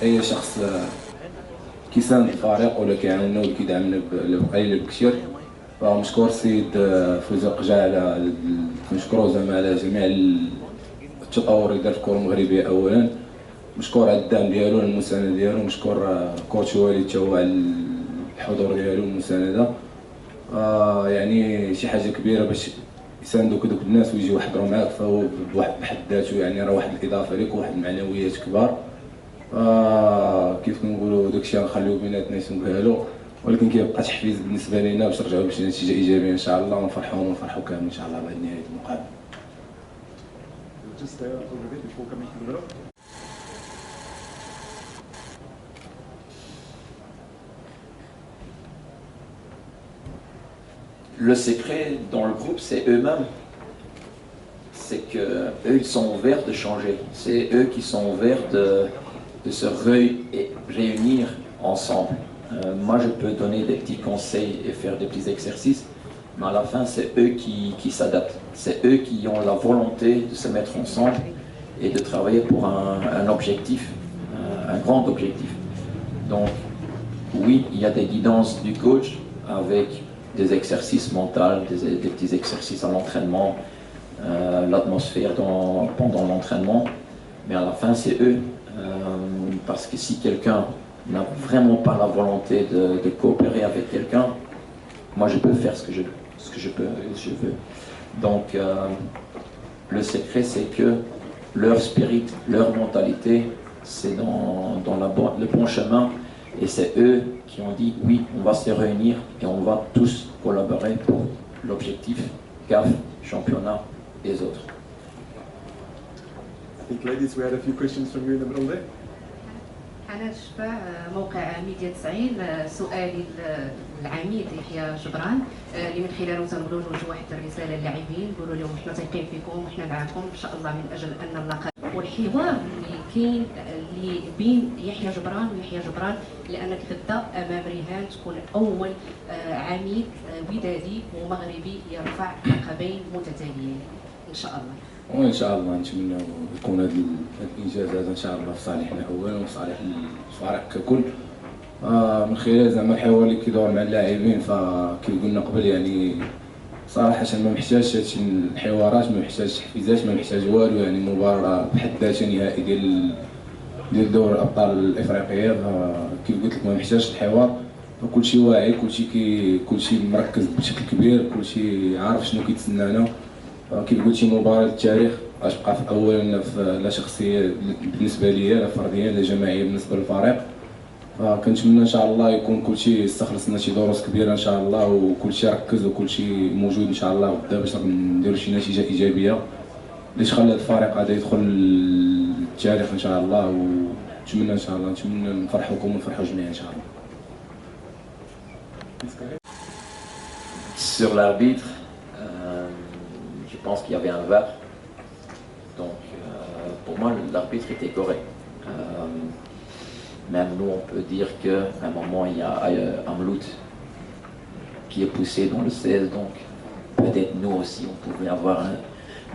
اي شخص كيساند الفريق ولا كيعاوننا ولا كيدعمنا بقليل بكثير. فمشكور السيد فوزي قجع كنشكرو زعما على جميع التطور اللي دار في الكره المغربيه اولا. مشكور على الدعم ديالو المسانده ديالو. مشكور كوتش والد حتى هو على الحضور ديالو والمسانده. يعني شي حاجه كبيره باش يساندوك دوك الناس ويجيو يحضروا معاك، فهو بحد ذاته يعني راه واحد الاضافه لك وواحد المعنويات كبار. كيف كنقولوا داكشي غنخليو بيناتنا يسموها له، ولكن كيبقى تحفيز بالنسبه لينا باش نرجعوا بشي نتيجه ايجابيه ان شاء الله ونفرحوا كامل ان شاء الله بعد نهايه المقابله. Le secret dans le groupe, c'est eux-mêmes. C'est que eux, ils sont ouverts de changer. C'est eux qui sont ouverts de se réunir ensemble. Moi, je peux donner des petits conseils et faire des petits exercices, mais à la fin, c'est eux qui s'adaptent. C'est eux qui ont la volonté de se mettre ensemble et de travailler pour un objectif, un grand objectif. Donc, oui, il y a des guidances du coach avec des exercices mentaux, des petits exercices à l'entraînement, l'atmosphère pendant l'entraînement, mais à la fin, c'est eux. Parce que si quelqu'un n'a vraiment pas la volonté de coopérer avec quelqu'un, moi je peux faire ce que je veux. Donc le secret, c'est que leur spirit, leur mentalité, c'est dans le bon chemin, et c'est eux qui ont dit oui, on va se réunir et on va tous collaborer pour l'objectif CAF, championnat et les autres. I think, ladies, we had a few questions from you in the middle there. أنا تشبع موقع ميديا 90 سؤالي العميد يحيى جبران اللي من خلاله تنقولوا نوجه واحد الرسالة للاعبين نقولوا لهم حنا تايقين فيكم وحنا معكم إن شاء الله من أجل أن نلقى والحوار اللي كاين اللي بين يحيى جبران ويحيى جبران لأنك غدا أمام رهان تكون أول عميد ودادي ومغربي يرفع لقبين متتاليين إن شاء الله. وان شاء الله نتمنى يكون هذا الانجاز هذا ان شاء الله في صالحنا اولا وفي صالح الفريق ككل. من خلال زعما الحوار اللي كيدور مع اللاعبين فكي قلنا قبل يعني صراحه ما محتاجش هادشي الحوارات، ما محتاجش تحفيزات، ما محتاج والو. يعني مباراه بحد ذاتها نهائي ديال دوري الابطال الافريقيه، كيف قلت لك ما محتاجش الحوار. كلشي واعي، كلشي مركز بشكل كبير، كلشي عارف شنو كيتسنانا. كيف قلتي مباراة التاريخ غتبقى اولا لا شخصيه بالنسبه ليا، لا فرديه، لا جماعيه بالنسبه للفريق. فكنتمنى ان شاء الله يكون كلشي استخلصنا شي دروس كبيره ان شاء الله، وكلشي ركز وكلشي موجود ان شاء الله غدا باش نديرو شي نتيجه ايجابيه اللي تخلي الفريق هذا يدخل التاريخ ان شاء الله. ونتمنى ان شاء الله نفرحوكم ونفرحوا جميعا ان شاء الله. Sur l'arbitre, je pense qu'il y avait un VAR. Donc pour moi l'arbitre était correct. Même nous on peut dire qu'à un moment il y a Amlout qui est poussé dans le 16, donc peut-être nous aussi on pouvait avoir un...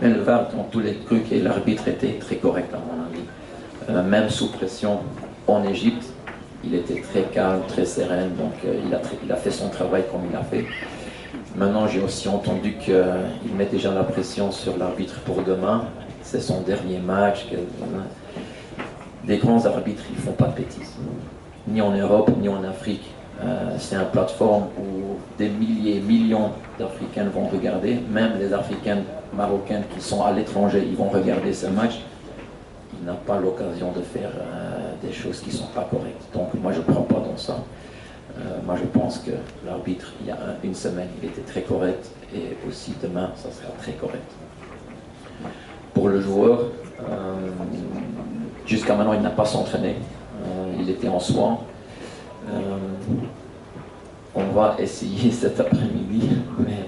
Mais le VAR dans tous les trucs, et l'arbitre était très correct à mon avis. Même sous pression en Égypte, il était très calme, très serein, donc il a fait son travail comme il a fait. Maintenant, j'ai aussi entendu qu'il met déjà la pression sur l'arbitre pour demain. C'est son dernier match. Des grands arbitres, ils ne font pas de bêtises. Ni en Europe, ni en Afrique. C'est une plateforme où des milliers, millions d'Africains vont regarder. Même les Africains marocains qui sont à l'étranger, ils vont regarder ce match. Il n'a pas l'occasion de faire des choses qui ne sont pas correctes. Donc moi, je ne crois pas dans ça. Moi je pense que l'arbitre, il y a une semaine, il était très correct, et aussi demain, ça sera très correct. Pour le joueur, jusqu'à maintenant, il n'a pas s'entraîné. Il était en soins. On va essayer cet après-midi, mais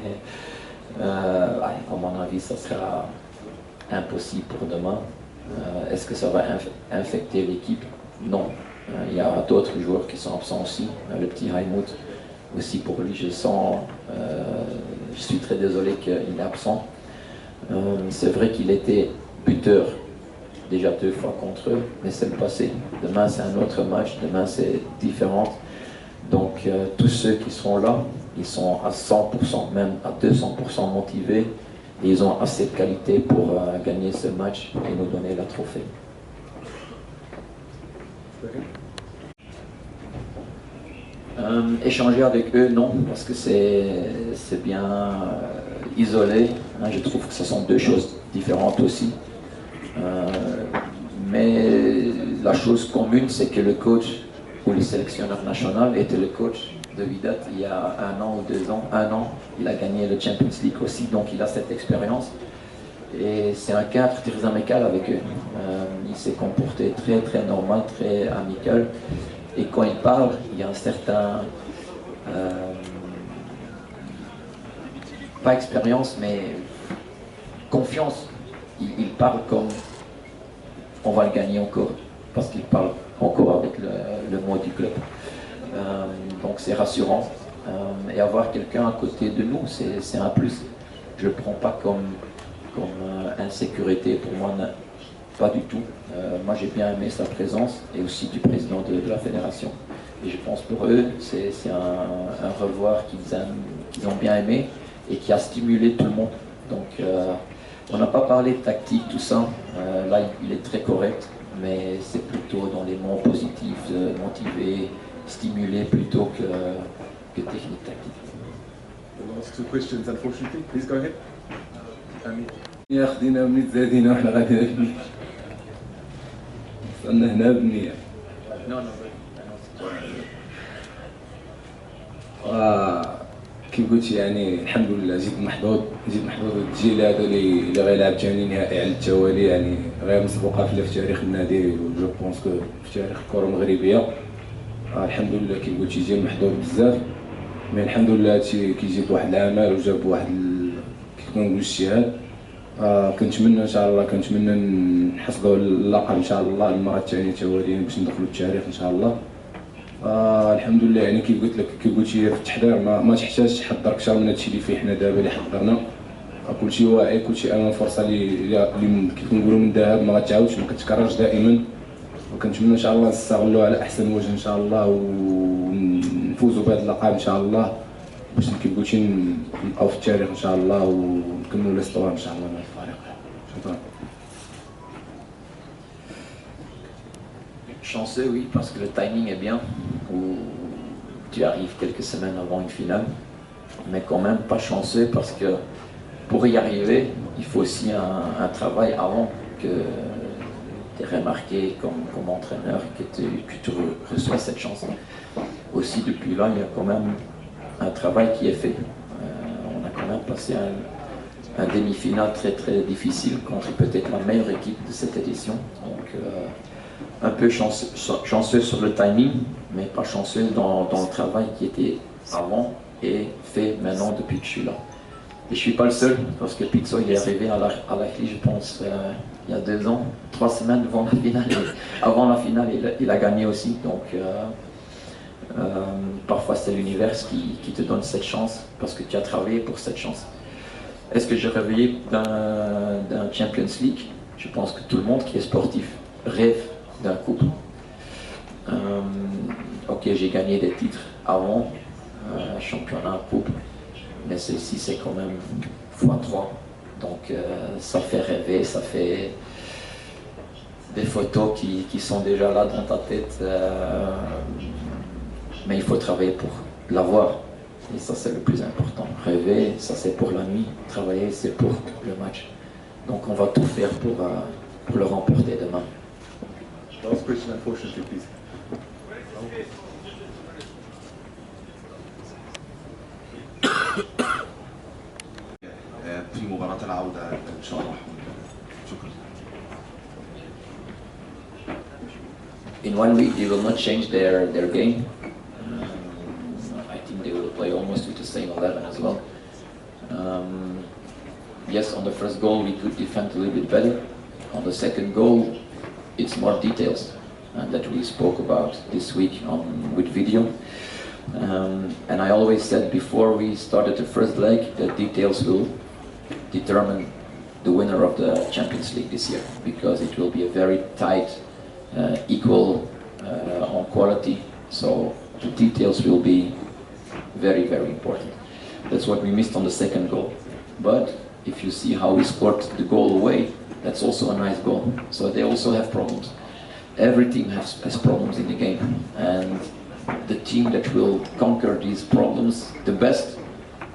à mon avis, ça sera impossible pour demain. Est-ce que ça va infecter l'équipe? Non. Il y a d'autres joueurs qui sont absents aussi. Le petit Raimut, aussi pour lui, je suis très désolé qu'il est absent. C'est vrai qu'il était buteur déjà 2 fois contre eux, mais c'est le passé. Demain c'est un autre match, demain c'est différent. Donc tous ceux qui seront là, ils sont à 100%, même à 200% motivés et ils ont assez de qualité pour gagner ce match et nous donner le trophée. Échanger avec eux, non, parce que c'est bien isolé. Hein, je trouve que ce sont 2 choses différentes aussi. Mais la chose commune, c'est que le coach ou le sélectionneur national était le coach de Wydad il y a 1 an ou 2 ans. 1 an, il a gagné le Champions League aussi, donc il a cette expérience. Et c'est un cadre très amical avec eux. Il s'est comporté très normal, très amical. Et quand il parle, il y a un certain... pas expérience, mais confiance. Il parle comme on va le gagner encore, parce qu'il parle encore avec le mot du club. Donc c'est rassurant. Et avoir quelqu'un à côté de nous, c'est un plus. Je ne le prends pas comme insécurité pour moi, pas du tout. Moi j'ai bien aimé sa présence et aussi du président de la fédération. Et je pense pour eux, c'est un revoir qu'ils ont bien aimé et qui a stimulé tout le monde. Donc on n'a pas parlé de tactique, tout ça. Là il est très correct, mais c'est plutôt dans les mots positifs, motiver, stimuler plutôt que technique tactique. The last 2 questions, unfortunately. Please go ahead. Amin. يا خدينا بنيت زادينا وحنا غاديين وصلنا هنا بنية. كيف قلت يعني الحمد لله جيت محظوظ الجيل هذا اللي غيلعب ثاني نهائي على التوالي، يعني غير مسبوقه في تاريخ النادي وجو بونس في تاريخ الكره المغربيه. الحمد لله كيف قلتي جيل محظوظ بزاف، مي الحمد لله هادشي كيجي بواحد العمل وجاب واحد كيف كنقول اجتهاد. كنتمنى ان شاء الله نحصلوا اللقب ان شاء الله المره الثانيه تواليا باش ندخلوا التاريخ ان شاء الله. الحمد لله يعني كيف قلت لك كيف قلتي في التحضير ما تحتاجش تحضر اكثر من هادشي اللي فيه حنا دابا اللي حضرنا. كلشي واعي، كلشي امام فرصه اللي كيف كنقولوا من ذهب ما غتعاودش، ما كتكررش دائما. وكنتمنى ان شاء الله نستغلوا على احسن وجه ان شاء الله ونفوزوا بهذا اللقب ان شاء الله باش كيف قلتي نبقاو في التاريخ ان شاء الله ونكملوا ليستوار ان شاء الله مع الفريق. شكرا. Chanceux, oui, parce que le timing est bien, où tu arrives quelques semaines avant une finale, mais quand même pas chanceux parce que pour y arriver, il faut aussi un travail avant que tu es remarqué comme entraîneur, que tu reçois cette chance. Aussi, depuis là, il y a quand même un travail qui est fait. On a quand même passé un demi-finale très difficile contre peut-être la meilleure équipe de cette édition. Donc, un peu chanceux sur le timing, mais pas chanceux dans le travail qui était avant et fait maintenant depuis que je suis là. Et je ne suis pas le seul, parce que Pizzo il est arrivé à l'Ahli, je pense, il y a 2 ans, 3 semaines avant la finale. Avant la finale, il a gagné aussi. Donc, parfois c'est l'univers qui te donne cette chance, parce que tu as travaillé pour cette chance. Est-ce que j'ai rêvé d'un Champions League? Je pense que tout le monde qui est sportif rêve d'un couple. Ok, j'ai gagné des titres avant, championnat, coupe, mais celle-ci c'est quand même x3. Donc ça fait rêver, ça fait des photos qui sont déjà là dans ta tête, mais il faut travailler pour l'avoir. Et ça c'est le plus important. Rêver, ça c'est pour la nuit, travailler c'est pour le match. Donc on va tout faire pour le remporter demain. Last question, unfortunately, please. في مباراة العودة إن شاء الله. شكرا. In 1 week they will not change their game. I think they will play almost with the same 11 as well. Yes, on the first goal we could defend a little bit better. On the second goal, it's more details that we spoke about this week with video. And I always said before we started the first leg that details will determine the winner of the Champions League this year, because it will be a very tight, equal on quality. So the details will be very, very important. That's what we missed on the second goal. But if you see how we scored the goal away, that's also a nice goal. So they also have problems. Every team has problems in the game, and the team that will conquer these problems the best,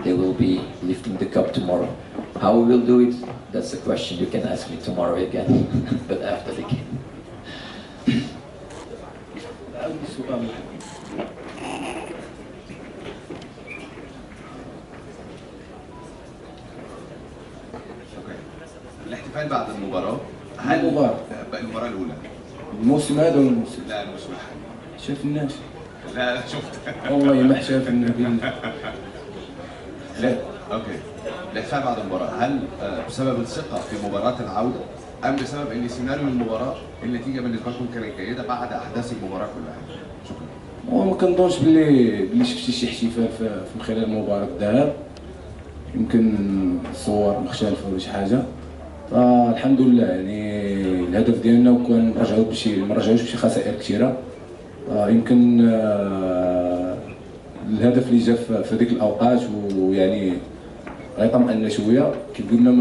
they will be lifting the cup tomorrow. How we will do it, that's a question you can ask me tomorrow again, but after the game. الاحتفال بعد المباراة المباراة المباراة الأولى الموسم هذا ولا الموسم؟ لا الموسم الحالي شافناش لا شفت والله ما شافنا لا اوكي الاحتفال بعد المباراة هل بسبب الثقة في مباراة العودة أم بسبب إن سيناريو المباراة النتيجة بالنسبة لكم كانت جيدة بعد أحداث المباراة كلها؟ شكرا. وما كنظنش باللي شفتي شي احتفال من خلال مباراة الذهاب، يمكن صور مختلفة ولا شي حاجة. فالحمد لله يعني الهدف ديالنا وكان ما رجعوش بشي خسائر كثيرة. يمكن الهدف اللي جا في هذيك الاوقات ويعني غيطمئن شويه. كيف قلنا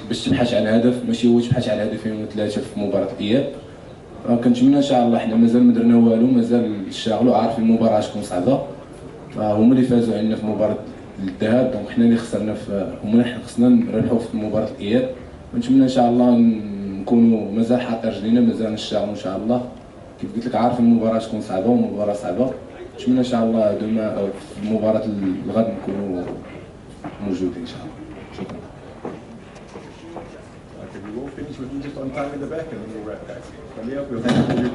باش تبحث عن هدف، ماشي هو تبحث عن هدفين ولا ثلاثه في مباراه الاياب. كنتمنى ان شاء الله، حنا مازال ما درنا والو، مازال الشاغل عارفين المباراه شكون صعبه. هما اللي فازوا عندنا في مباراه الذهاب، دونك حنا اللي خسرنا هما خصنا نربحوا في مباراه الاياب. ونتمنى ان شاء الله نكونوا مازال حاطين رجلينا، مازال نشتغلوا ان شاء الله. كيف قلت لك عارف المباراه تكون صعبه ومباراه صعبه. نتمنى ان شاء الله دوما في مباراه الغد نكونوا موجودين ان شاء الله. شكرا. Okay, we will finish with you just on time in the back and then we'll wrap, guys. Come up, we'll thank you.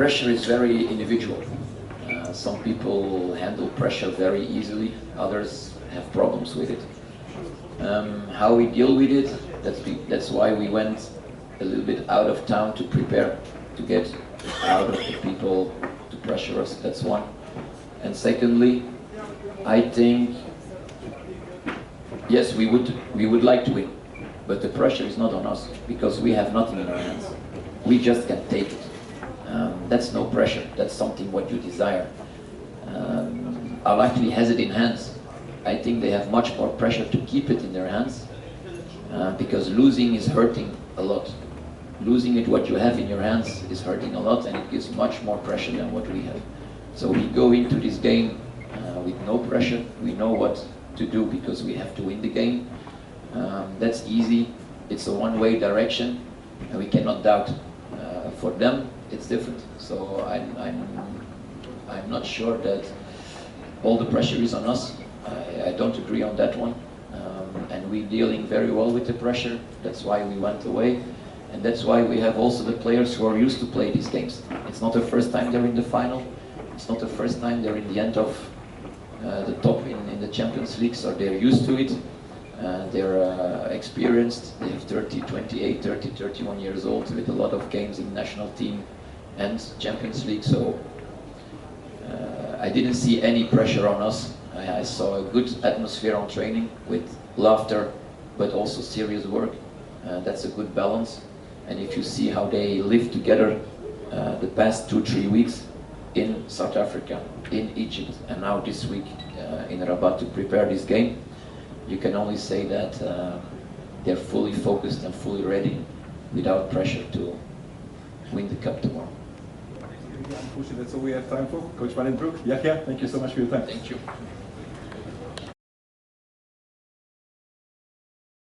Pressure is very individual. Some people handle pressure very easily, others have problems with it. How we deal with it, that's why we went a little bit out of town to prepare, to get out of the people to pressure us, that's one. And secondly, I think, yes, we would like to win, but the pressure is not on us, because we have nothing in our hands. We just can take it. That's no pressure, that's something what you desire. Al Ahly has it in hands. I think they have much more pressure to keep it in their hands, because losing is hurting a lot. Losing it, what you have in your hands, is hurting a lot, and it gives much more pressure than what we have. So we go into this game with no pressure. We know what to do because we have to win the game. That's easy. It's a one-way direction, and we cannot doubt. For them, it's different. So I'm not sure that all the pressure is on us. I don't agree on that one. And we're dealing very well with the pressure. That's why we went away. And that's why we have also the players who are used to play these games. It's not the first time they're in the final. It's not the first time they're in the end of the top in the Champions League, so they're used to it. They're experienced. They have 30, 28, 30, 31 years old with a lot of games in national team and Champions League. So I didn't see any pressure on us. I saw a good atmosphere on training with laughter, but also serious work. That's a good balance. And if you see how they live together the past 2-3 weeks in South Africa, in Egypt, and now this week in Rabat to prepare this game, you can only say that they're fully focused and fully ready without pressure to win the cup tomorrow. Unfortunately, that's all we have time for. Coach Van den Broek, Yahya, thank you so much for your time. Thank you.